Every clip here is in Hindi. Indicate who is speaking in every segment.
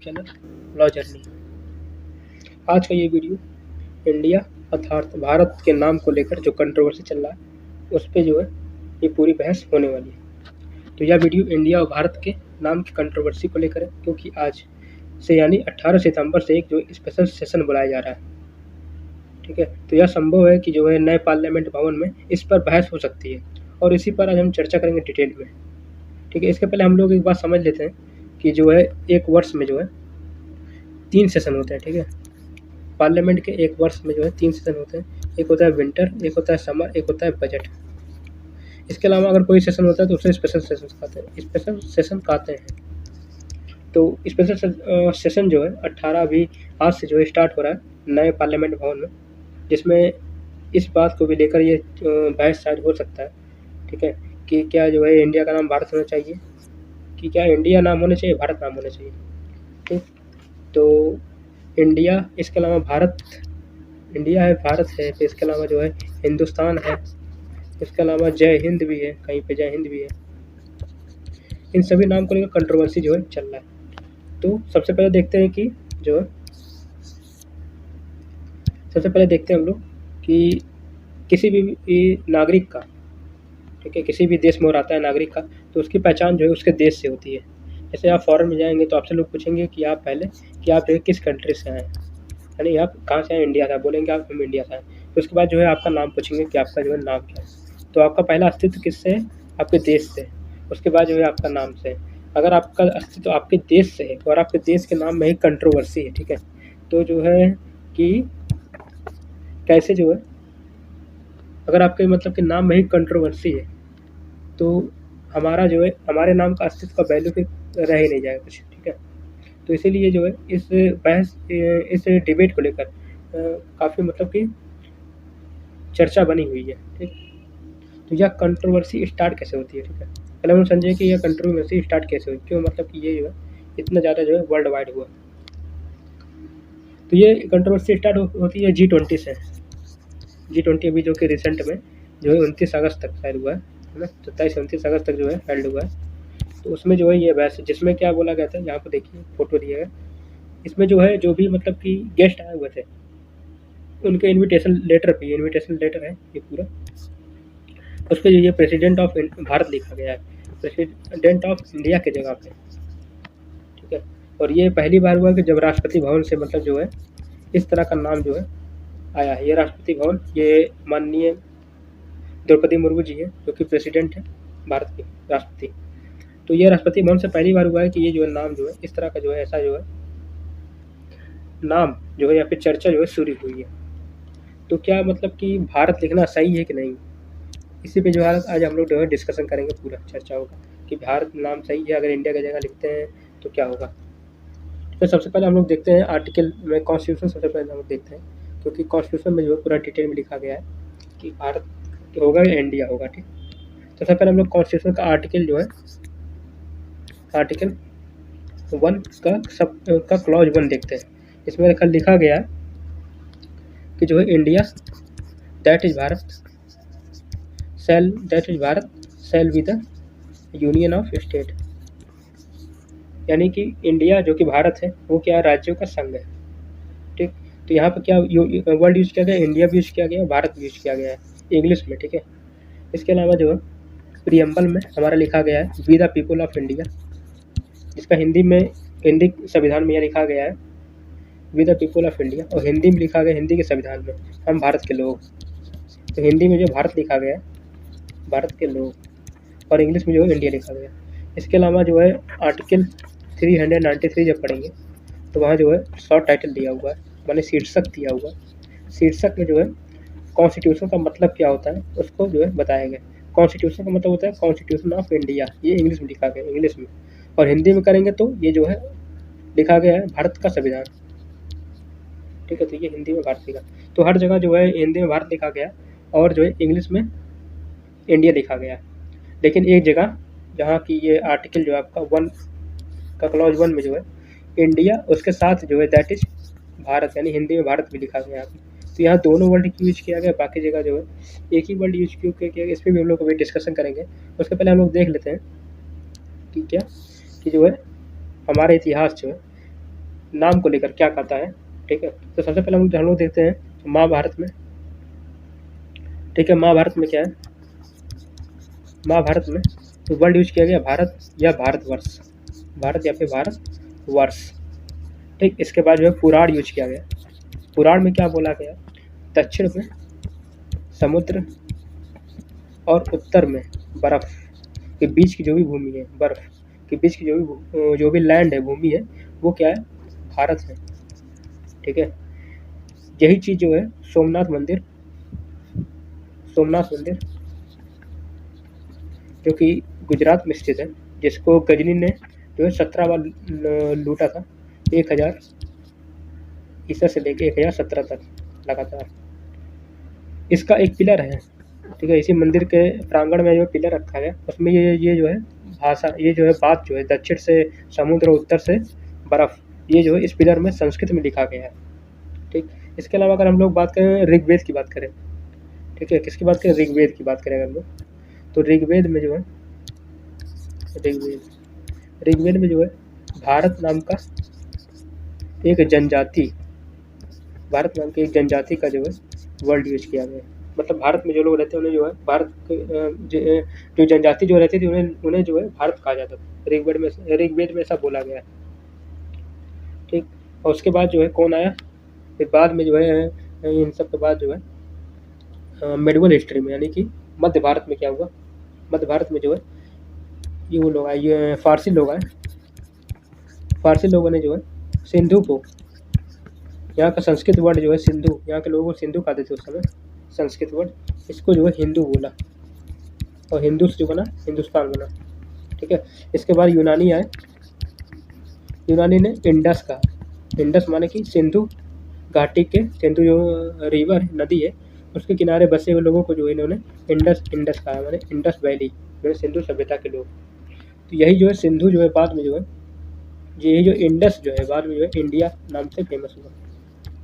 Speaker 1: Channel law journey. आज का ये वीडियो इंडिया अर्थात भारत के नाम को लेकर जो कंट्रोवर्सी चल रहा है उस पे जो है ये पूरी बहस होने वाली है। तो यह वीडियो इंडिया और भारत के नाम की कंट्रोवर्सी को लेकर है, क्योंकि आज से यानी 18 सितंबर से एक जो स्पेशल सेशन बुलाया जा रहा है। ठीक है, तो यह संभव है कि जो है नए पार्लियामेंट भवन में इस पर बहस हो सकती है और इसी पर आज हम चर्चा करेंगे डिटेल में। ठीक है, इसके पहले हम लोग एक बात समझ लेते हैं कि जो है एक वर्ष में जो है 3 सेशन होते हैं। ठीक है, पार्लियामेंट के एक वर्ष में जो है 3 सेशन होते हैं। एक होता है विंटर, एक होता है समर, एक होता है बजट। इसके अलावा अगर कोई सेशन होता है तो उसे स्पेशल सेशन कहते हैं। तो स्पेशल सेशन जो है 18 अभी आज से जो है स्टार्ट हो रहा है नए पार्लियामेंट भवन में, जिसमें इस बात को भी लेकर ये बहस शायद हो सकता है। ठीक है, कि क्या जो है इंडिया का नाम भारत होना चाहिए, कि क्या इंडिया नाम होना चाहिए, भारत नाम होना चाहिए। ठीक, तो इंडिया, इसके अलावा भारत, इंडिया है, भारत है, फिर इसके अलावा जो है हिंदुस्तान है, इसके अलावा जय हिंद भी है, कहीं पे जय हिंद भी है। इन सभी नाम को लेकर कंट्रोवर्सी जो है चल रहा है। तो सबसे पहले देखते हैं कि जो है सबसे पहले देखते हैं हम लोग कि किसी भी नागरिक का, ठीक है, किसी भी देश में और आता है नागरिक का, तो उसकी पहचान जो है उसके देश से होती है। जैसे आप फॉरेन में जाएंगे तो आपसे लोग पूछेंगे कि आप पहले कि आप जो है किस कंट्री से आए हैं, यानी आप कहाँ से आए, इंडिया से, बोलेंगे आप हम इंडिया से आए। तो उसके बाद जो है आपका नाम पूछेंगे कि आपका जो है नाम क्या है। तो आपका पहला अस्तित्व किससे है, आपके देश से। उसके बाद जो है आपका नाम से है। अगर आपका अस्तित्व आपके देश से है और आपके देश के नाम में ही कंट्रोवर्सी है, ठीक है, तो जो है कि कैसे जो है, अगर आपके मतलब कि नाम में ही कंट्रोवर्सी है तो हमारा जो है हमारे नाम का अस्तित्व का वैल्यू फिर रह ही नहीं जाएगा कुछ। ठीक है, तो इसीलिए जो है इस बहस, इस डिबेट को लेकर काफ़ी मतलब कि चर्चा बनी हुई है। ठीक, तो यह कंट्रोवर्सी स्टार्ट कैसे होती है। ठीक है, पहले हम समझे कि यह कंट्रोवर्सी स्टार्ट कैसे हुई, क्यों, मतलब कि ये जो है इतना ज़्यादा जो है वर्ल्ड वाइड हुआ। तो ये कंट्रोवर्सी स्टार्ट होती है G20 से। G20 अभी जो कि रिसेंट में जो है 29 अगस्त तक शायद हुआ है ना, 27-29 अगस्त तक जो है हेल्ड हुआ है। तो उसमें जो है ये बहस, जिसमें क्या बोला गया था, यहाँ पर देखिए फोटो दिया है, इसमें जो है जो भी मतलब कि गेस्ट आए हुए थे उनके इनविटेशन लेटर है ये पूरा। उस पर ये प्रेसिडेंट ऑफ भारत लिखा गया है, प्रेसिडेंट ऑफ इंडिया की जगह पे। ठीक है, और ये पहली बार हुआ कि जब राष्ट्रपति भवन से मतलब जो है इस तरह का नाम जो है आया है। ये राष्ट्रपति भवन, ये माननीय द्रौपदी मुर्मू जी है जो कि प्रेसिडेंट है भारत की, राष्ट्रपति। तो ये राष्ट्रपति भवन से पहली बार हुआ है कि ये जो है नाम जो है इस तरह का जो है, ऐसा जो है नाम जो है या फिर चर्चा जो है शुरू हुई है। तो क्या मतलब कि भारत लिखना सही है कि नहीं, इसी पे जो है आज हम लोग जो है डिस्कशन करेंगे, पूरा चर्चा होगा कि भारत नाम सही है, अगर इंडिया की जगह लिखते हैं तो क्या होगा। तो सबसे पहले हम लोग देखते हैं आर्टिकल में, कॉन्स्टिट्यूशन सबसे पहले हम लोग देखते हैं, क्योंकि कॉन्स्टिट्यूशन में जो है पूरा डिटेल में लिखा गया है कि भारत होगा या इंडिया होगा। ठीक, तो सबसे पहले हम लोग कॉन्स्टिट्यूशन का आर्टिकल जो है, आर्टिकल 1 का क्लॉज 1 देखते हैं। इसमें लिखा गया है कि जो है India that is Bharat shall be the union of state, यानी कि इंडिया जो कि भारत है वो क्या, राज्यों का संघ है। ठीक, तो यहाँ पर क्या वर्ड यूज किया गया, इंडिया भी यूज किया गया, भारत भी यूज किया गया है इंग्लिश में। ठीक है, इसके अलावा जो है प्रियम्बल में हमारा लिखा गया है we the people of India, जिसका हिंदी संविधान में यह लिखा गया है we the people of India, और हिंदी में लिखा गया, हिंदी के संविधान में, हम भारत के लोग। तो हिंदी में जो भारत लिखा गया है भारत के लोग, और इंग्लिश में जो है इंडिया लिखा गया। इसके अलावा जो है आर्टिकल 393 जब पढ़ेंगे तो वहाँ जो है शॉर्ट टाइटल दिया हुआ है, माने शीर्षक दिया हुआ है। शीर्षक में जो है कॉन्स्टिट्यूशन का मतलब क्या होता है उसको जो है बताया गया। कॉन्स्टिट्यूशन का मतलब होता है कॉन्स्टिट्यूशन ऑफ इंडिया, ये इंग्लिश में लिखा गया, इंग्लिश में, और हिंदी में करेंगे तो ये जो है लिखा गया है भारत का संविधान। ठीक है, तो ये हिंदी में भारत लिखा, तो हर जगह जो है हिंदी में भारत लिखा गया और जो है इंग्लिश में इंडिया लिखा गया। लेकिन एक जगह जहाँ की ये आर्टिकल जो है आपका 1 का क्लॉज 1 में जो है इंडिया, उसके साथ जो है दैट इज भारत, यानी हिंदी में भारत भी लिखा गया है। तो यहाँ दोनों वर्ड यूज किया गया, बाकी जगह जो है एक ही वर्ड यूज क्यों किया गया, इस पर भी हम लोग अभी डिस्कशन करेंगे। उसके पहले हम लोग देख लेते हैं कि क्या, कि जो है हमारा इतिहास जो है नाम को लेकर क्या कहता है, ठीक है। तो सबसे पहले हम लोग देखते हैं महाभारत में, ठीक है। महाभारत में क्या है, महाभारत में तो वर्ड यूज किया गया भारत या भारतवर्ष, भारत या फिर भारतवर्ष, ठीक। इसके बाद जो है पुराण यूज किया गया, पुराण में क्या बोला गया, दक्षिण में समुद्र और उत्तर में बर्फ के बीच की जो भी भूमि है, बर्फ के बीच की जो भी लैंड है, भूमि है, वो क्या है, भारत है, ठीक है। यही चीज़ जो है सोमनाथ मंदिर जो कि गुजरात में स्थित है, जिसको गजनी ने जो है 17 बार लूटा था, 1000 ईसा से लेकर 1017 तक लगातार। इसका एक पिलर है, ठीक है। इसी मंदिर के प्रांगण में जो पिलर रखा गया, उसमें ये जो है भाषा, ये जो है बात जो है दक्षिण से समुद्र और उत्तर से बर्फ, ये जो है इस पिलर में संस्कृत में लिखा गया है, ठीक। इसके अलावा अगर हम लोग बात करें ऋग्वेद की बात करें, ठीक है, किसकी बात करें, ऋग्वेद की बात करें अगर हम लोग, तो ऋग्वेद में जो है ऋग्वेद में जो है भारत नाम का एक जनजाति, भारत नाम की एक जनजाति का जो है वर्ड यूज किया गया है। मतलब भारत में जो लोग रहते हैं उन्हें जो है भारत जो जनजाति जो रहती थी उन्हें जो है भारत कहा जाता था। ऋग्वेद में ऐसा बोला गया है, ठीक। और उसके बाद जो है कौन आया, फिर बाद में जो है इन सब के बाद जो है मेडिवल हिस्ट्री में, यानी कि मध्य भारत में क्या हुआ, मध्य भारत में जो है ये वो लोग आए, ये फारसी लोग आए, फारसी लोगों ने जो है सिंधु को, यहाँ का संस्कृत वर्ड जो है सिंधु, यहाँ के लोगों को सिंधु कहते थे उस समय, संस्कृत वर्ड, इसको जो है हिंदू बोला और हिंदू से जो बना हिंदुस्तान बना, ठीक है। इसके बाद यूनानी आए, यूनानी ने इंडस कहा, इंडस माने कि सिंधु घाटी के, सिंधु जो रिवर नदी है उसके किनारे बसे हुए लोगों को जो इन्होंने इंडस कहा, माने इंडस वैली, जो है सिंधु सभ्यता के लोग। तो यही जो है सिंधु जो है बाद में जो है यही जो इंडस जो है बाद में जो है इंडिया नाम से फेमस हुआ,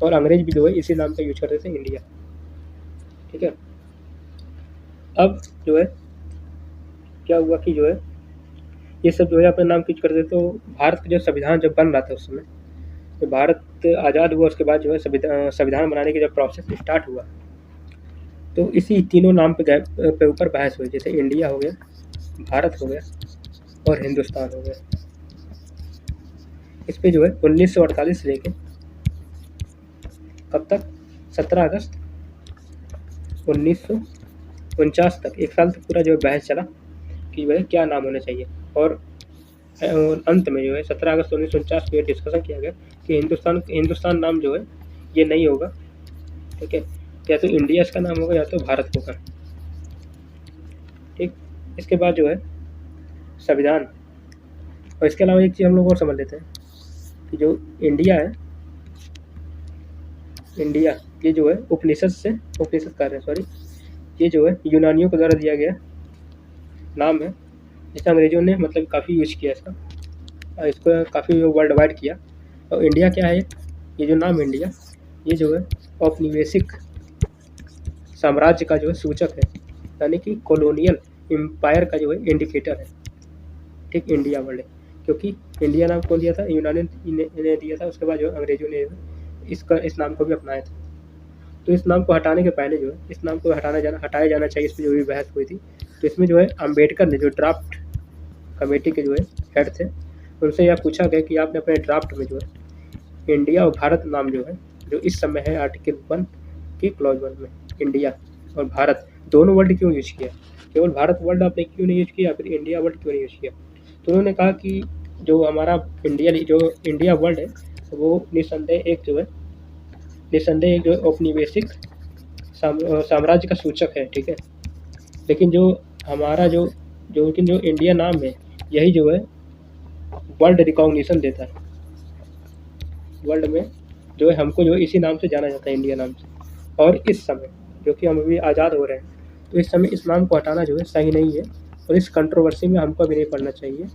Speaker 1: और अंग्रेज भी जो है इसी नाम का यूज करते थे, इंडिया, ठीक है। अब जो है क्या हुआ कि जो है ये सब जो है अपने नाम यूज करते, तो भारत का जो संविधान जब बन रहा था उस समय, तो भारत आज़ाद हुआ, उसके बाद जो है संविधान बनाने की जब प्रोसेस स्टार्ट हुआ, तो इसी तीनों नाम पे ऊपर बहस हुई, जैसे इंडिया हो गया, भारत हो गया और हिंदुस्तान हो गया। इस पे जो है 1948 से लेके कब तक, 17 अगस्त 1949 तक, एक साल तक पूरा जो है बहस चला कि वह क्या नाम होना चाहिए, और अंत में जो है 17 अगस्त 1949 को डिस्कशन किया गया कि हिंदुस्तान नाम जो है ये नहीं होगा, ठीक है, या तो इंडिया इसका नाम होगा या तो भारत होगा, ठीक। इसके बाद जो है संविधान, और इसके अलावा एक चीज़ हम लोग और समझ लेते हैं कि जो इंडिया है, इंडिया ये जो है उपनिषद कर रहे हैं, सॉरी, ये जो है यूनानियों के द्वारा दिया गया नाम है, जिसे अंग्रेजों ने मतलब काफ़ी यूज किया इसको काफ़ी वर्ल्ड वाइड किया। और इंडिया क्या है, ये जो नाम इंडिया, ये जो है औपनिवेशिक साम्राज्य का जो है सूचक है, यानी कि कॉलोनियल एम्पायर का जो है इंडिकेटर है, ठीक, इंडिया वर्ड है। क्योंकि इंडिया नाम कौन दिया था, यूनानी ने दिया था, उसके बाद जो अंग्रेजों ने इस नाम को भी अपनाया था। तो इस नाम को हटाने के पहले जो है इस नाम को हटाया जाना चाहिए, इस पर जो भी बहस हुई थी। तो इसमें जो है अम्बेडकर ने, जो ड्राफ्ट कमेटी के जो है हेड थे, उनसे यह पूछा गया कि आपने अपने ड्राफ्ट में जो है इंडिया और भारत नाम जो है, जो इस समय है आर्टिकल 1 की क्लॉज 1 में, इंडिया और भारत दोनों वर्ड क्यों यूज किया, केवल भारत वर्ड आपने क्यों नहीं यूज किया, फिर इंडिया वर्ड क्यों नहीं यूज किया। तो उन्होंने कहा कि जो हमारा इंडिया वर्ड है वो निसंदेह एक जो औपनिवेशिक साम्राज्य का सूचक है, ठीक है। लेकिन जो हमारा जो इंडिया नाम है, यही जो है वर्ल्ड रिकॉग्निशन देता है, वर्ल्ड में जो है हमको जो इसी नाम से जाना जाता है, इंडिया नाम से। और इस समय जो कि हम अभी आज़ाद हो रहे हैं, तो इस समय इस नाम को हटाना जो है सही नहीं है, और इस कंट्रोवर्सी में हमको अभी नहीं पढ़ना चाहिए,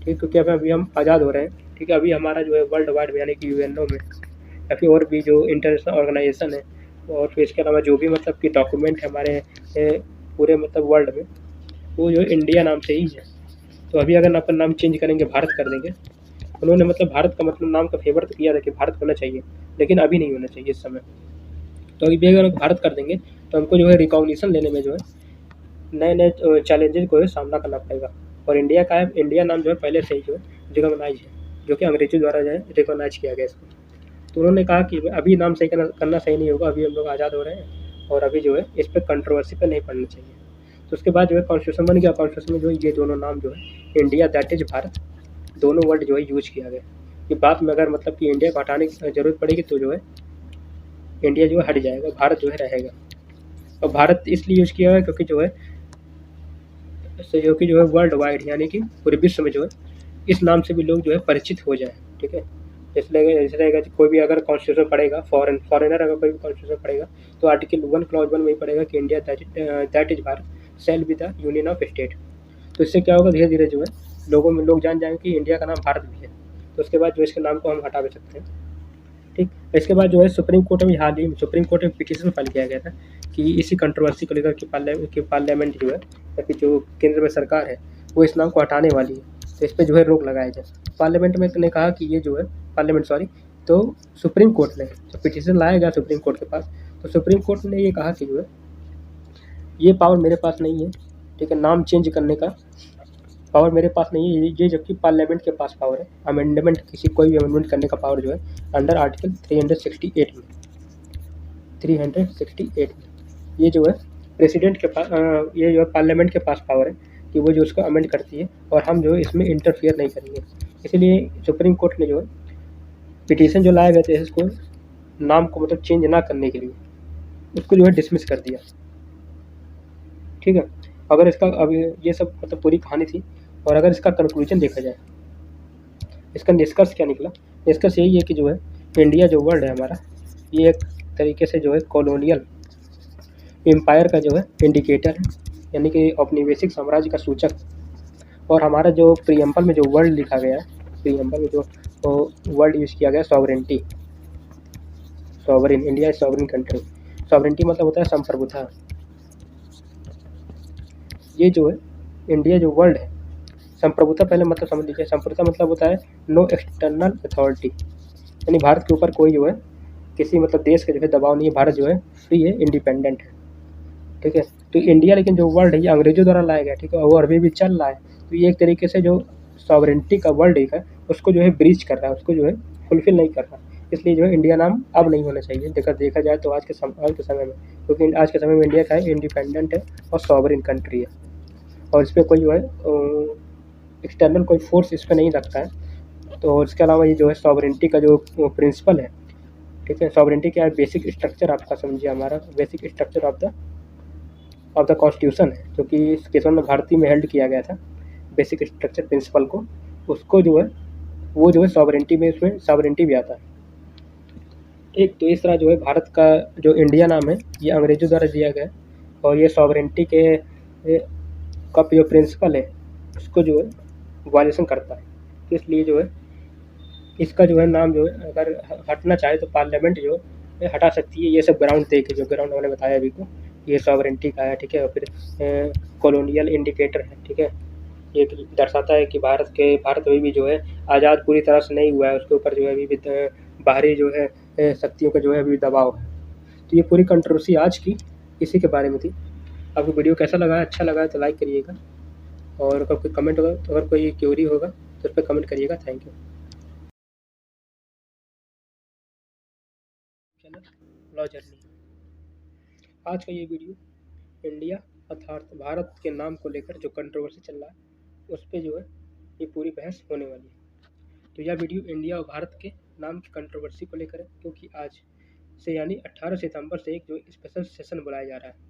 Speaker 1: ठीक, क्योंकि अभी हम आज़ाद हो रहे हैं, ठीक है। अभी हमारा जो है वर्ल्ड वाइड यानी कि यूएनओ में या फिर और भी जो इंटरनेशनल ऑर्गेनाइजेशन है, और फिर इसके अलावा जो भी मतलब कि डॉक्यूमेंट है हमारे पूरे मतलब वर्ल्ड में, वो जो इंडिया नाम से ही है। तो अभी अगर अपन नाम चेंज करेंगे, भारत कर देंगे, उन्होंने मतलब भारत का मतलब नाम का फेवर तो किया था कि भारत होना चाहिए, लेकिन अभी नहीं होना चाहिए इस समय। तो अभी भी अगर भारत कर देंगे तो हमको जो है रिकॉग्निशन लेने में जो है नए नए चैलेंजेस को सामना करना पड़ेगा। और इंडिया का है, इंडिया नाम जो है पहले से ही जो है रिकॉग्नाइज है, जो कि अंग्रेजों द्वारा जो है रिकॉग्नाइज किया गया इसको। तो उन्होंने कहा कि अभी नाम सही करना सही नहीं होगा, अभी हम लोग आज़ाद हो रहे हैं और अभी जो है इस पर कंट्रोवर्सी पे नहीं पड़ना चाहिए। तो उसके बाद जो है कॉन्स्टिट्यूशन बन गया, कॉन्स्टिट्यूशन में जो है ये दोनों नाम जो है इंडिया दैट इज भारत, दोनों वर्ड जो है यूज किया गया। कि बाद में अगर मतलब कि इंडिया को हटाने की जरूरत पड़ेगी तो जो है इंडिया जो है हट जाएगा, भारत जो है रहेगा। और भारत इसलिए यूज किया है क्योंकि जो है इससे जो है वर्ल्ड वाइड यानी कि पूरे विश्व में जो है इस नाम से भी लोग जो है परिचित हो जाए। ठीक है, जैसे रहेगा कि कोई भी अगर कॉन्स्टिट्यूशन पढ़ेगा, फॉरेनर अगर कोई भी कॉन्स्टिट्यूशन पढ़ेगा तो आर्टिकल 1 क्लॉज 1 में ही पढ़ेगा कि India that is Bharat shall be the union of state. तो इससे क्या होगा, धीरे धीरे जो है लोग जान जाएंगे कि इंडिया का नाम भारत भी है। तो उसके बाद जो इसके नाम को हम हटा भी सकते हैं। ठीक, इसके बाद जो है सुप्रीम कोर्ट में हाल ही में सुप्रीम कोर्ट में पिटीशन फाइल किया गया था कि इसी कंट्रोवर्सी को लेकर कि पार्लियामेंट जो है या फिर जो केंद्र में सरकार है वो इस नाम को हटाने वाली है, तो इस पर जो है रोक लगाया जाए। पार्लियामेंट में ने कहा कि ये जो है पार्लियामेंट सॉरी तो सुप्रीम कोर्ट ने जब पिटीशन लाया गया सुप्रीम कोर्ट के पास, तो सुप्रीम कोर्ट ने ये कहा कि जो है ये पावर मेरे पास नहीं है। ठीक है, नाम चेंज करने का पावर मेरे पास नहीं है, ये जबकि पार्लियामेंट के पास पावर है। अमेंडमेंट किसी कोई भी अमेंडमेंट करने का पावर जो है अंडर आर्टिकल 368 में 368 में ये जो है प्रेसिडेंट के पास ये जो है पार्लियामेंट के पास पावर है कि वो जो उसको अमेंड करती है और हम जो है इसमें इंटरफियर नहीं करेंगे। इसलिए सुप्रीम कोर्ट ने जो है पिटीशन जो लाया गया था इसको नाम को मतलब चेंज ना करने के लिए उसको जो है डिसमिस कर दिया। ठीक है, अगर इसका अब ये सब मतलब पूरी कहानी थी। और अगर इसका कंक्लूजन देखा जाए, इसका निष्कर्ष क्या निकला, निष्कर्ष यही है कि जो है इंडिया जो वर्ल्ड है हमारा, ये एक तरीके से जो है कॉलोनियल एम्पायर का जो है इंडिकेटर है, यानी कि औपनिवेशिक साम्राज्य का सूचक। और हमारा जो प्रीएम्बल में जो वर्ल्ड लिखा गया है, प्रीएम्बल में जो वर्ड यूज़ किया गया sovereignty, sovereign, India sovereign country. Sovereignty मतलब होता है संप्रभुता। ये जो है इंडिया जो वर्ल्ड है, संप्रभुता पहले मतलब समझ लीजिए। संप्रभुता मतलब होता है नो एक्सटर्नल अथॉरिटी, यानी भारत के ऊपर कोई जो है किसी मतलब देश के जो है दबाव नहीं है, भारत जो है फ्री है, इंडिपेंडेंट है। ठीक है, तो इंडिया लेकिन जो वर्ल्ड है ये अंग्रेजों द्वारा लाया गया। ठीक है, और अभी भी चल रहा है। तो ये एक तरीके से जो सॉवरेंटी का वर्ल्ड एक है उसको जो है ब्रीच कर रहा है, उसको जो है फुलफिल नहीं कर रहा। इसलिए जो है इंडिया नाम अब नहीं होना चाहिए देखा जाए तो आज के समय में, क्योंकि आज के समय में इंडिया का है इंडिपेंडेंट है और सॉवरिन कंट्री है। और इस पर कोई जो है एक्सटर्नल कोई फोर्स इस पर नहीं लगता है। तो इसके अलावा ये जो है सॉवरेंटी का जो प्रिंसिपल है, ठीक है, सॉवरेंटी क्या है, बेसिक स्ट्रक्चर आपका समझिए, हमारा basic structure of the constitution है, जो कि केशव में भारती में हेल्ड किया गया था। बेसिक स्ट्रक्चर प्रिंसिपल को उसको जो है वो जो है सॉवरेंटी में, उसमें सॉवरेंटी भी आता है। एक तो इस तरह जो है भारत का जो इंडिया नाम है ये अंग्रेजों द्वारा दिया गया है और ये सॉवरेंटी के का जो प्रिंसिपल है उसको जो है वायलेशन करता है। तो इसलिए जो है इसका जो है नाम जो है अगर हटना चाहे तो पार्लियामेंट जो है हटा सकती है। ये सब ग्राउंड दे के जो ग्राउंड मैंने बताया अभी को, ये सॉवरेंटी का है। ठीक है, और फिर कॉलोनियल इंडिकेटर है। ठीक है, ये दर्शाता है कि भारत अभी भी जो है आज़ाद पूरी तरह से नहीं हुआ है, उसके ऊपर जो है अभी भी बाहरी जो है शक्तियों का जो है अभी दबाव है। तो ये पूरी कंट्रोवर्सी आज की इसी के बारे में थी। आपको वीडियो कैसा लगा, अच्छा लगा है तो लाइक करिएगा, और अगर कोई कमेंट होगा तो अगर कोई क्यूरी होगा तो उस पर कमेंट करिएगा। Thank you. चलो लॉ जर्नी, आज का ये वीडियो इंडिया अर्थात भारत के नाम को लेकर जो कंट्रोवर्सी चल रहा है उस पर जो है ये पूरी बहस होने वाली है। तो यह वीडियो इंडिया और भारत के नाम की कंट्रोवर्सी को लेकर है, क्योंकि आज से यानी 18 सितंबर से एक जो स्पेशल सेशन बुलाया जा रहा है।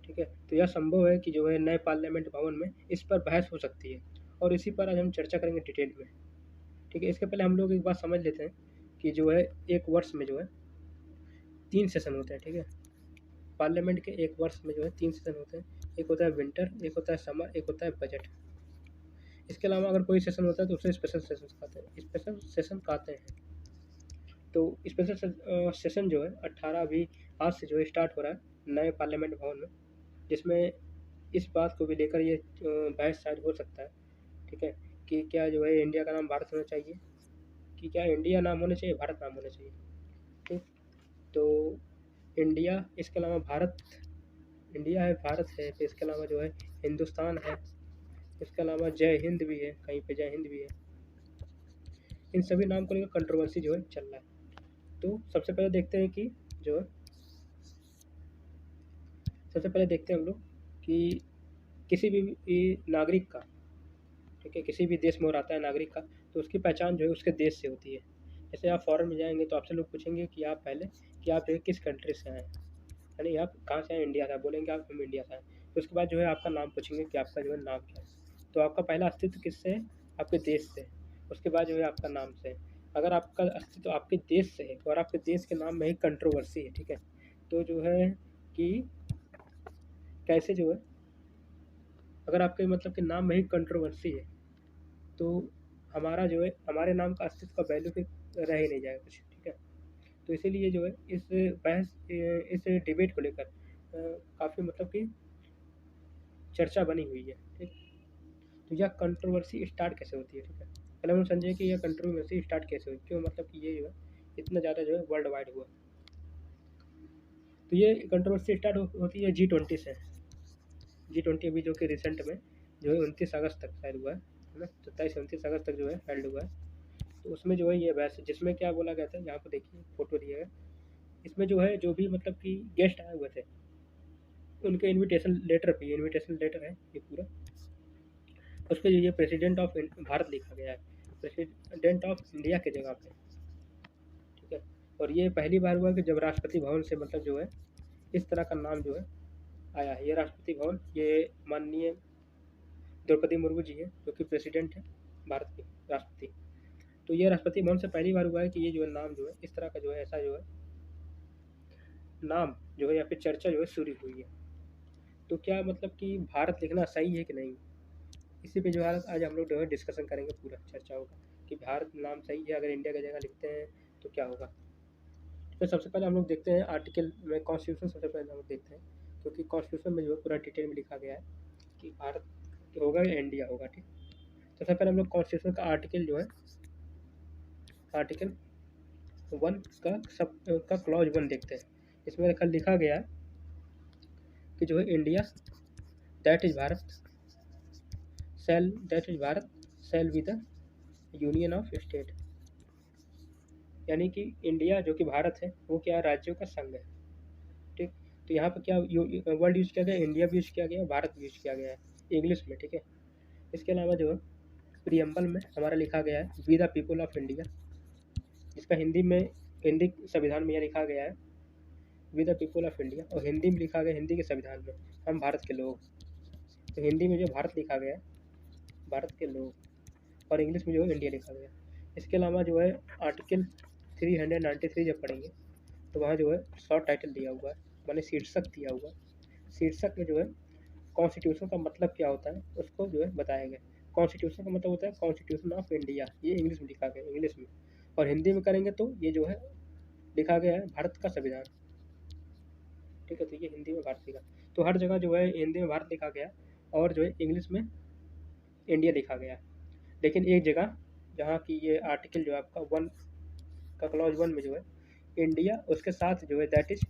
Speaker 1: ठीक है, तो यह संभव है कि जो है नए पार्लियामेंट भवन में इस पर बहस हो सकती है, और इसी पर आज हम चर्चा करेंगे डिटेल में। ठीक है, इसके पहले हम लोग एक बात समझ लेते हैं कि जो है एक वर्ष में जो है 3 सेशन होते हैं। ठीक है, पार्लियामेंट के एक वर्ष में जो है 3 सेशन होते हैं। एक होता है विंटर, एक होता है समर, एक होता है बजट। इसके अलावा अगर कोई सेशन होता है तो उसे स्पेशल सेशन कहते हैं। तो स्पेशल सेशन जो है 18 अभी आज से जो है स्टार्ट हो रहा है नए पार्लियामेंट भवन में, जिसमें इस बात को भी लेकर ये बहस शायद हो सकता है। ठीक है, कि क्या जो है इंडिया का नाम भारत होना चाहिए, कि क्या इंडिया नाम होना चाहिए, भारत नाम होना चाहिए। ठीक, तो इंडिया, इसके अलावा भारत, इंडिया है, भारत है, फिर इसके अलावा जो है हिंदुस्तान है, इसके अलावा जय हिंद भी है, कहीं पे जय हिंद भी है। इन सभी नाम को लेकर कंट्रोवर्सी जो है चल रहा है। तो सबसे पहले देखते हैं कि जो है, सबसे पहले देखते हैं हम लोग कि किसी भी नागरिक का, ठीक है, किसी भी देश में हो रहता है नागरिक का, तो उसकी पहचान जो है उसके देश से होती है। जैसे आप फॉरेन में जाएंगे तो आपसे लोग पूछेंगे कि आप पहले कि आप जो है किस कंट्री से आए हैं, यानी आप कहाँ से आए, इंडिया से, बोलेंगे आप हम इंडिया से आए। तो उसके बाद जो है आपका नाम पूछेंगे कि आपका जो है नाम क्या है। तो आपका पहला अस्तित्व किससे है, आपके देश से। उसके बाद जो है आपका नाम से है। अगर आपका अस्तित्व आपके देश से है और आपके देश के नाम में ही कंट्रोवर्सी है, ठीक है, तो जो है कि कैसे जो है, अगर आपके मतलब के नाम में ही कंट्रोवर्सी है तो हमारा जो है, हमारे नाम का अस्तित्व का वैल्यू फिर रह ही नहीं जाएगा कुछ, ठीक है। तो इसीलिए जो है इस बहस, इस डिबेट को लेकर काफ़ी मतलब कि चर्चा बनी हुई है। ठीक, तो यह कंट्रोवर्सी स्टार्ट कैसे होती है, ठीक है, पहले हम समझें कि यह कंट्रोवर्सी स्टार्ट कैसे हुई, क्यों मतलब कि ये जो है इतना ज़्यादा जो है वर्ल्ड वाइड हुआ। तो ये कंट्रोवर्सी स्टार्ट होती है G20 से। G20 अभी जो कि रिसेंट में जो है 29 अगस्त तक शायद हुआ है ना, 27-29 अगस्त तक जो है हेल्ड हुआ है। तो उसमें जो है ये बहस, जिसमें क्या बोला गया था, यहाँ पर देखिए फोटो दिया है, इसमें जो है जो भी मतलब कि गेस्ट आए हुए थे उनके इनविटेशन लेटर है ये पूरा। उस पर ये प्रेसिडेंट ऑफ भारत लिखा गया है, प्रेसिडेंट ऑफ इंडिया की जगह पे, ठीक है। और ये पहली बार हुआ कि जब राष्ट्रपति भवन से मतलब जो है इस तरह का नाम जो है आया है। ये राष्ट्रपति भवन, ये माननीय द्रौपदी मुर्मू जी है जो कि प्रेसिडेंट है भारत की, राष्ट्रपति। तो ये राष्ट्रपति भवन से पहली बार हुआ है कि ये जो है नाम जो है इस तरह का जो है, ऐसा जो है नाम जो है या फिर चर्चा जो है शुरू हुई है। तो क्या मतलब कि भारत लिखना सही है कि नहीं, इसी पे जो है आज हम लोग जो है डिस्कशन करेंगे, पूरा चर्चा होगा कि भारत नाम सही है, अगर इंडिया की जगह लिखते हैं तो क्या होगा। तो सबसे पहले हम लोग देखते हैं आर्टिकल में, कॉन्स्टिट्यूशन सबसे पहले हम लोग देखते हैं, क्योंकि कॉन्स्टिट्यूशन में जो है पूरा डिटेल में लिखा गया है कि भारत होगा या इंडिया होगा। ठीक, तो सबसे पहले हम लोग कॉन्स्टिट्यूशन का आर्टिकल जो है, आर्टिकल 1 का क्लॉज 1 देखते हैं। इसमें लिखा गया है कि जो है India that is Bharat shall be the union of state, यानी कि इंडिया जो कि भारत है वो क्या राज्यों का संघ है। ठीक, तो यहाँ पर क्या वर्ड यूज किया गया, इंडिया भी यूज किया गया, भारत भी यूज किया गया है इंग्लिश में, ठीक है। इसके अलावा जो है प्रियम्बल में हमारा लिखा गया है we the people of India, जिसका हिंदी में, हिंदी संविधान में यह लिखा गया है we the people of India, और हिंदी में लिखा गया, हिंदी के संविधान में, हम भारत के लोग। तो हिंदी में जो भारत लिखा गया है भारत के लोग, और इंग्लिश में जो है इंडिया लिखा गया। इसके अलावा जो है आर्टिकल 393 जब पढ़ेंगे तो वहाँ जो है शॉर्ट टाइटल दिया हुआ है, माने शीर्षक दिया हुआ है। शीर्षक में जो है कॉन्स्टिट्यूशन का मतलब क्या होता है उसको जो है बताया गया। कॉन्स्टिट्यूशन का मतलब होता है कॉन्स्टिट्यूशन ऑफ इंडिया, ये इंग्लिश में लिखा गया, इंग्लिश में। और हिंदी में करेंगे तो ये जो है लिखा गया है भारत का संविधान, ठीक है। तो ये हिंदी में भारत लिखा, तो हर जगह जो है हिंदी में भारत लिखा गया और जो है इंग्लिश में इंडिया लिखा गया। लेकिन एक जगह जहाँ की ये आर्टिकल जो है आपका 1 का क्लॉज 1 में जो है इंडिया, उसके साथ जो है दैट इज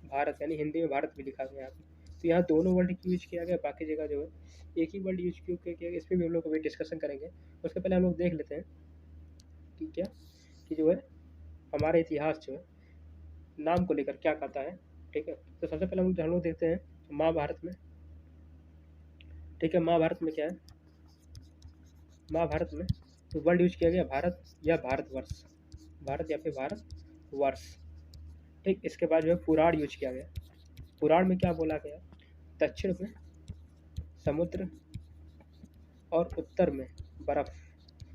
Speaker 1: भारत, यानी हिंदी में भारत भी लिखा गया है। तो यहाँ दोनों वर्ड यूज किया गया, बाकी जगह जो है एक ही वर्ड यूज क्यों किया गया, इस पर भी हम लोग अभी डिस्कशन करेंगे। उसके पहले हम लोग देख लेते हैं कि क्या, कि जो है हमारा इतिहास जो है नाम को लेकर क्या कहता है, ठीक है। तो सबसे पहले हम लोग देखते हैं महाभारत में, ठीक है। महाभारत में क्या है, महाभारत में तो वर्ड यूज किया गया भारत या भारतवर्ष, भारत या फिर भारत वर्ष, ठीक। इसके बाद जो है पुराण यूज किया गया। पुराण में क्या बोला गया, दक्षिण में समुद्र और उत्तर में बर्फ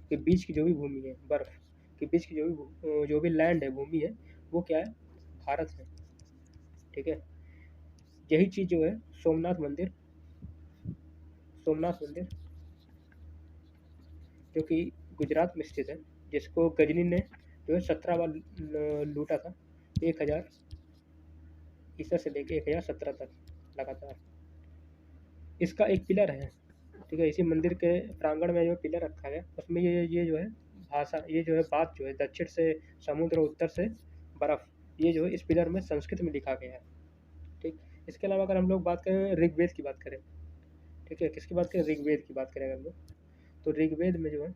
Speaker 1: के बीच की जो भी भूमि है, बर्फ के बीच की जो भी लैंड है, भूमि है, वो क्या है, भारत है, ठीक है। यही चीज़ जो है सोमनाथ मंदिर, सोमनाथ मंदिर जो कि गुजरात में स्थित है, जिसको गजनी ने जो है 17 बार लूटा था, 1000 ईसा से लेकर 1017 तक लगातार। इसका एक पिलर है, ठीक है। इसी मंदिर के प्रांगण में जो पिलर रखा है उसमें ये जो है भाषा, ये जो है बात जो है दक्षिण से समुद्र और उत्तर से बर्फ़, ये जो है इस पिलर में संस्कृत में लिखा गया है। ठीक। इसके अलावा अगर हम लोग बात करें ऋग्वेद की बात करें, ठीक है, किसकी बात करें, ऋग्वेद की बात करें अगर हम लोग, तो ऋग्वेद में जो है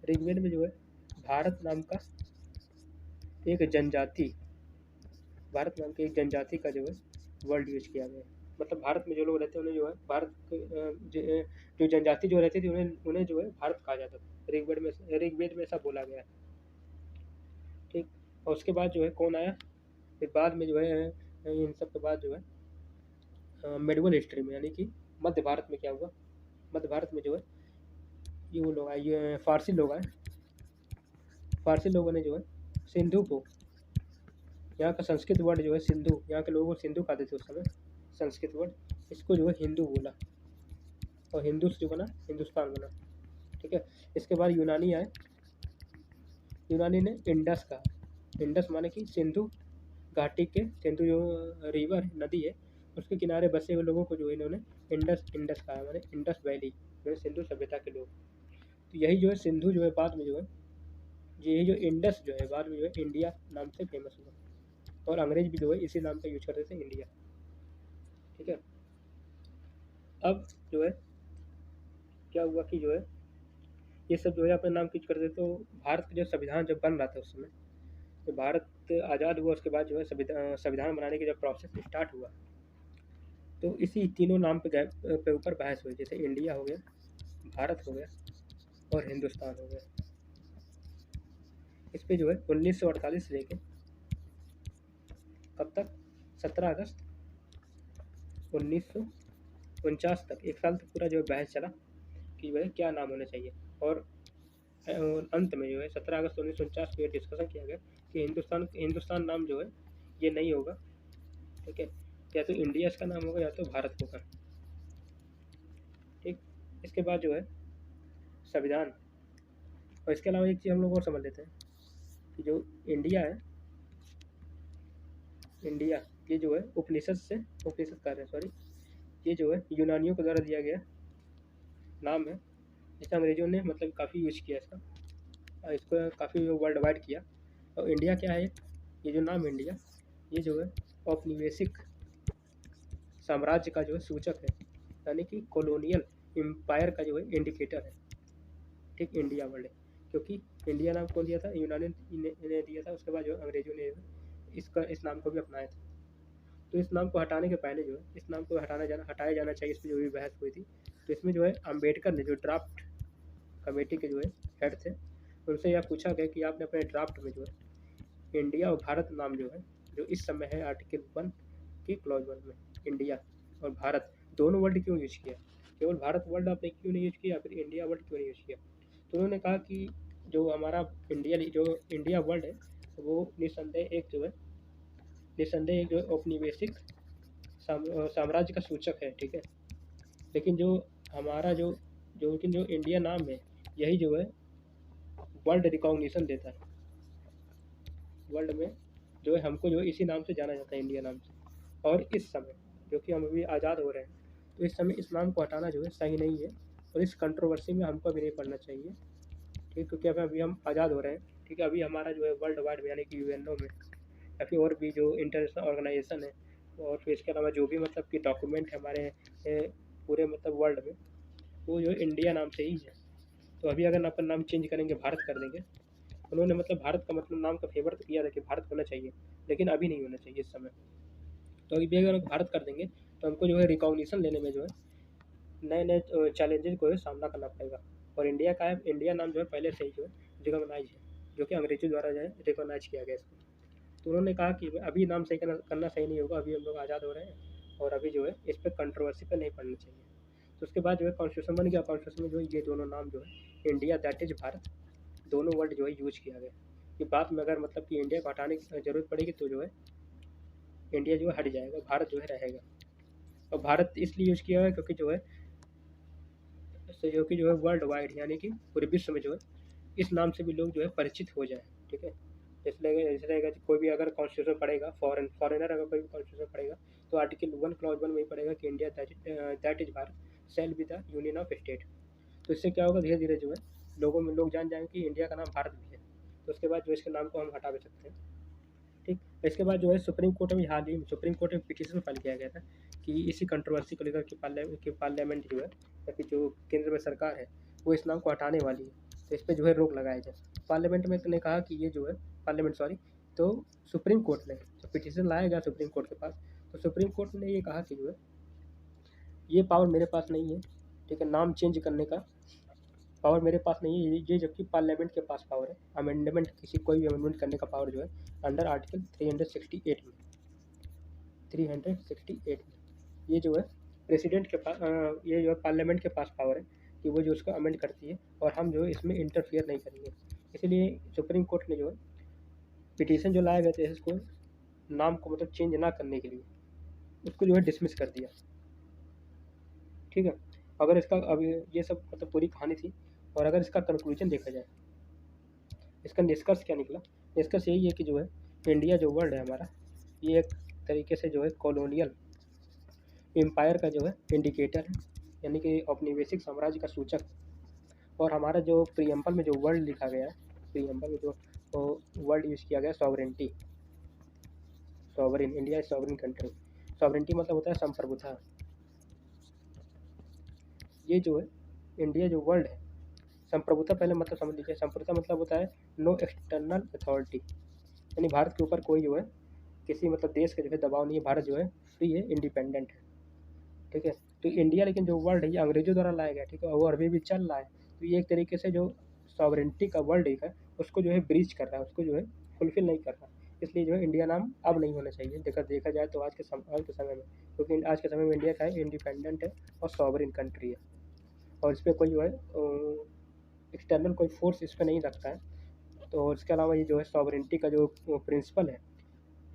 Speaker 1: ऋग्वेद में जो है भारत नाम का एक जनजाति, भारत नाम की एक जनजाति का जो है वर्ड यूज किया गया है। मतलब भारत में जो लोग रहते हैं उन्हें जो है भारत जो जनजाति जो रहती थी उन्हें जो है भारत कहा जाता था। ऋग्वेद में ऐसा बोला गया है। ठीक। और उसके बाद जो है कौन आया, फिर बाद में जो है इन सब के बाद जो है मेडिवल हिस्ट्री में, यानी कि मध्य भारत में क्या हुआ, मध्य भारत में जो है ये वो लोग आए, ये फारसी लोग आए। फारसी लोगों ने जो है सिंधु को, यहाँ का संस्कृत वर्ड जो है सिंधु, यहाँ के लोगों को सिंधु कहते थे उस समय, संस्कृत वर्ड, इसको जो है हिंदू बोला और हिंदू से जो बना हिंदुस्तान बना। ठीक है। इसके बाद यूनानी आए, यूनानी ने इंडस कहा, इंडस माने कि सिंधु घाटी के, सिंधु जो रिवर नदी है उसके किनारे बसे हुए लोगों को जो इन्होंने इंडस कहा, माने इंडस वैली जो है सिंधु सभ्यता के लोग। तो यही जो है सिंधु जो है बाद में जो है यही जो इंडस जो है बाद में जो है इंडिया नाम से फेमस हुआ और अंग्रेज भी जो है इसी नाम का यूज करते थे, इंडिया। ठीक है। अब जो है क्या हुआ कि जो है ये सब जो है अपने नाम यूज करते थे। तो भारत का जो संविधान जब बन रहा था उस समय, तो भारत आज़ाद हुआ उसके बाद जो है संविधान बनाने की जब प्रोसेस स्टार्ट हुआ तो इसी तीनों नाम पे ऊपर बहस हुई, जैसे इंडिया हो गया, भारत हो गया और हिंदुस्तान हो गया। इस पे जो है 1948 से लेके कब तक, 17 अगस्त 1949 तक, एक साल तक पूरा जो है बहस चला कि वह क्या नाम होना चाहिए। और अंत में जो है 17 अगस्त 1949 को डिस्कशन किया गया कि हिंदुस्तान नाम जो है ये नहीं होगा। ठीक है। या तो इंडिया इसका नाम होगा या तो भारत होगा। ठीक। इसके बाद जो है संविधान, और इसके अलावा एक चीज़ हम लोग और समझ लेते हैं कि जो इंडिया है, इंडिया ये जो है उपनिषद कर रहे हैं सॉरी, ये जो है यूनानियों के द्वारा दिया गया नाम है, जिसे अंग्रेजों ने मतलब काफ़ी यूज किया इसका, और इसको काफ़ी वर्ल्ड वाइड किया। और इंडिया क्या है, ये जो नाम इंडिया ये जो है औपनिवेशिक साम्राज्य का जो है सूचक है, यानी कि कॉलोनियल एम्पायर का जो है इंडिकेटर है। ठीक। इंडिया वर्ल्ड, क्योंकि इंडिया नाम कौन दिया था, यूनानी ने दिया था, उसके बाद जो अंग्रेजों ने इस नाम को भी अपनाया था। तो इस नाम को हटाने के पहले जो है इस नाम को हटाया जाना चाहिए, इस पर जो भी बहस हुई थी। तो इसमें जो है अम्बेडकर ने जो ड्राफ्ट कमेटी के जो है हेड थे उनसे यह पूछा गया कि आपने अपने ड्राफ्ट में जो है इंडिया और भारत नाम जो है जो इस समय है आर्टिकल 1 की क्लॉज 1 में इंडिया और भारत दोनों वर्ड क्यों यूज किया, केवल भारत वर्ड आपने क्यों नहीं यूज किया, फिर इंडिया वर्ड क्यों नहीं यूज किया। तो उन्होंने कहा कि जो हमारा इंडिया वर्ड है वो निस्संदेह एक जो है औपनिवेशिक साम्राज्य का सूचक है। ठीक है। लेकिन जो हमारा जो इंडिया नाम है यही जो है वर्ल्ड रिकॉग्निशन देता है, वर्ल्ड में जो है हमको जो है इसी नाम से जाना जाता है, इंडिया नाम से। और इस समय जो कि हम अभी आज़ाद हो रहे हैं तो इस समय इस नाम को हटाना जो है सही नहीं है और इस कंट्रोवर्सी में हमको अभी नहीं पड़ना चाहिए। ठीक। क्योंकि अभी हम आज़ाद हो रहे हैं। ठीक है। अभी हमारा जो है वर्ल्ड वाइड यानी कि यूएनओ में या फिर और भी जो इंटरनेशनल ऑर्गेनाइजेशन है और फिर इसके अलावा जो भी मतलब कि डॉक्यूमेंट है हमारे पूरे मतलब वर्ल्ड में वो जो इंडिया नाम से ही है। तो अभी अगर अपन नाम चेंज करेंगे, भारत कर देंगे, उन्होंने मतलब भारत का मतलब नाम का फेवर तो किया था कि भारत होना चाहिए, लेकिन अभी नहीं होना चाहिए इस समय। तो अभी अगर भारत कर देंगे तो हमको जो है रिकॉग्निशन लेने में जो है नए नए चैलेंजेस को सामना करना पड़ेगा। और इंडिया का है, इंडिया नाम जो है पहले से ही जो है रिकॉग्नाइज है, जो कि अंग्रेजों द्वारा जो है रिकॉग्नाइज किया गया इसको। तो उन्होंने कहा कि अभी नाम सही करना सही नहीं होगा, अभी हम लोग आज़ाद हो रहे हैं और अभी जो है इस पर कंट्रोवर्सी पर नहीं पड़ना चाहिए। तो उसके बाद जो है कॉन्स्टिट्यूशन बन गया, कॉन्स्टिट्यूशन में जो है ये दोनों नाम जो है इंडिया दैट इज भारत दोनों वर्ड जो है यूज किया गया कि बाद में अगर मतलब कि इंडिया को हटाने की ज़रूरत पड़ेगी तो जो है इंडिया जो है हट जाएगा, भारत जो है रहेगा। और भारत इसलिए यूज किया है क्योंकि जो है वर्ल्ड वाइड यानी कि पूरे विश्व में जो है इस नाम से भी लोग जो है परिचित हो जाए। ठीक है। इसलिए रहेगा कि कोई भी अगर कॉन्स्टिट्यूशन पढ़ेगा, फॉरेनर अगर कोई भी कॉन्स्टिट्यूशन पढ़ेगा तो आर्टिकल 1 क्लॉज 1 में ही पड़ेगा कि India that is Bharat shall be the union of state. तो इससे क्या होगा, धीरे धीरे जो है लोगों में लोग जान जाएंगे कि इंडिया का नाम भारत भी है। तो उसके बाद जो इसके नाम को हम हटा भी सकते हैं। ठीक, इसके बाद जो है सुप्रीम कोर्ट में हाल ही में सुप्रीम कोर्ट में पिटीशन फाइल किया गया था कि इसी कंट्रोवर्सी को लेकर कि पार्लियामेंट जो है या फिर जो केंद्र में सरकार है वो इस नाम को हटाने वाली है, तो इस पर जो है रोक लगाया जाए। पार्लियामेंट में ने कहा कि ये जो है पार्लियामेंट सॉरी तो सुप्रीम कोर्ट ने जो पिटीशन लाया गया सुप्रीम कोर्ट के पास, तो सुप्रीम कोर्ट ने ये कहा कि जो है ये पावर मेरे पास नहीं है, ठीक है, नाम चेंज करने का पावर मेरे पास नहीं है, ये जबकि पार्लियामेंट के पास पावर है अमेंडमेंट, किसी कोई भी अमेंडमेंट करने का पावर जो है अंडर आर्टिकल 368 में 368 में ये जो है प्रेसिडेंट के पास ये जो है पार्लियामेंट के पास पावर है कि वो जो उसको अमेंड करती है और हम जो है इसमें इंटरफियर नहीं करेंगे। इसलिए सुप्रीम कोर्ट ने जो है पिटीशन जो लाया गया था इसको नाम को मतलब चेंज ना करने के लिए उसको जो है डिसमिस कर दिया। ठीक है, अगर इसका अब ये सब मतलब पूरी कहानी थी, और अगर इसका कंक्लूजन देखा जाए, इसका निष्कर्ष क्या निकला, निष्कर्ष यही है कि जो है इंडिया जो वर्ल्ड है हमारा, ये एक तरीके से जो है कॉलोनियल एम्पायर का जो है इंडिकेटर है, यानी कि औपनिवेशिक साम्राज्य का सूचक। और हमारा जो प्रीएम्बल में जो वर्ल्ड लिखा गया है, प्रीएम्बल में जो वर्ड यूज़ किया गया sovereignty, sovereign, India is sovereign country. Sovereignty मतलब होता है संप्रभुता। ये जो है इंडिया जो वर्ल्ड है, संप्रभुता पहले मतलब समझ लीजिए, संप्रभुता मतलब होता है नो एक्सटर्नल अथॉरिटी, यानी भारत के ऊपर कोई जो है किसी मतलब देश का जो है दबाव नहीं है, भारत जो है फ्री है, इंडिपेंडेंट है। ठीक है, तो इंडिया लेकिन जो वर्ल्ड है ये अंग्रेजों द्वारा लाया गया, ठीक है, और वो अभी भी चल रहा है। तो ये एक तरीके से जो सॉवरेंटी का वर्ल्ड एक है उसको जो है ब्रीच कर रहा है, उसको जो है फुलफिल नहीं कर रहा। इसलिए जो है इंडिया नाम अब नहीं होना चाहिए देखा जाए तो आज के समय में, क्योंकि आज के समय में इंडिया का है इंडिपेंडेंट है और सॉवरेन कंट्री है, और इस पर कोई जो है एक्सटर्नल कोई फोर्स इस पर नहीं रखता है। तो इसके अलावा ये जो है सॉवरेंटी का जो प्रिंसिपल है,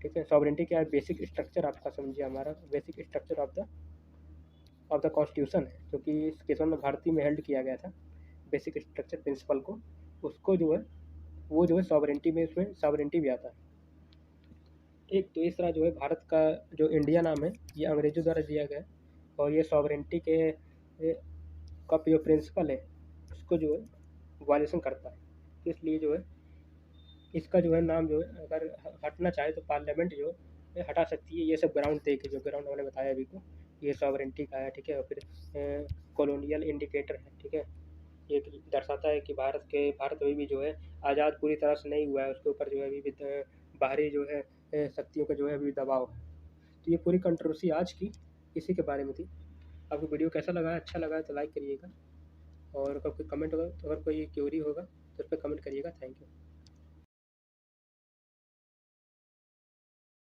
Speaker 1: ठीक है, सॉवरेंटी क्या है, बेसिक स्ट्रक्चर आपका समझिए, हमारा basic structure of the constitution है, जो कि इस केस में भारतीय में हेल्ड किया गया था बेसिक स्ट्रक्चर प्रिंसिपल को, उसको जो है वो जो है सॉवरेंटी में, उसमें सॉवरेंटी भी आता है। एक तो इस तरह जो है भारत का जो इंडिया नाम है ये अंग्रेजों द्वारा दिया गया है, और ये सॉवरेंटी के का जो प्रिंसिपल है उसको जो है वायलेशन करता है। तो इसलिए जो है इसका जो है नाम जो है अगर हटना चाहे तो पार्लियामेंट जो है हटा सकती है, ये सब ग्राउंड दे के, जो ग्राउंड मैंने बताया अभी को, ये सॉवरेंटी का है, ठीक है, और फिर कॉलोनियल इंडिकेटर है, ठीक है, ये दर्शाता है कि भारत अभी भी जो है आज़ाद पूरी तरह से नहीं हुआ है, उसके ऊपर जो है अभी भी बाहरी जो है शक्तियों का जो है अभी दबाव है। तो ये पूरी कंट्रोवर्सी आज की इसी के बारे में थी। आपको वीडियो कैसा लगा है, अच्छा लगा है तो लाइक करिएगा, और अगर कोई कमेंट होगा तो अगर कोई क्वेरी होगा तो उस पर कमेंट करिएगा। Thank you.